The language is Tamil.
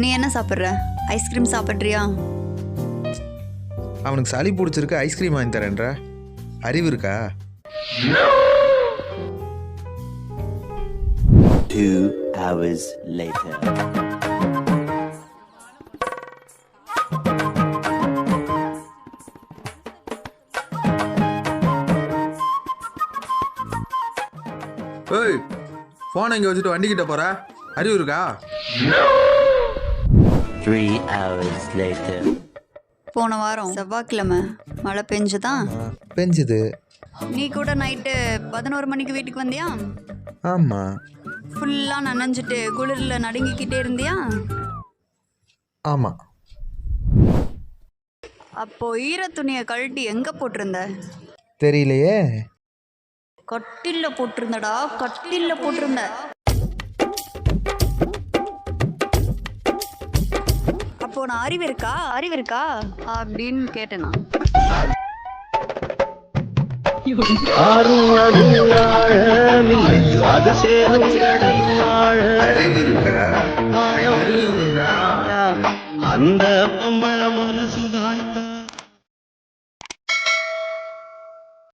நீ என்ன சாப்பிட்ற? ஐஸ்கிரீம் சாப்பிட்றியா? அவனுக்கு சளி பிடிச்சிருக்கு, ஐஸ்கிரீம் வாங்கி தரேன்ற. அறிவு இருக்கா? 2 hours later. ஏய், ஃபோனை இங்கே வச்சுட்டு வண்டிக்கிட்ட போற? அறிவு இருக்கா? 3 hours later. போன வாரம் செவ்வாய்க்கிழமை மழை பெஞ்சுதான். பெஞ்சுது. நீ கூட நைட்டு 11 மணிக்கு வீட்டுக்கு வந்தியா? ஆமாம். ஃபுல்லாக நனைஞ்சிட்டு குளிரில் நடுங்கிக்கிட்டே இருந்தியா? ஆமாம். அப்போ ஈர துணியை கழட்டி எங்கே போட்டிருந்த? தெரியலையே. கட்டில்ல போட்டிருந்தடா, கட்டில்ல போட்டிருந்த. அப்போ நான் அறிவு இருக்கா அப்படின்னு கேட்டேனா? அந்த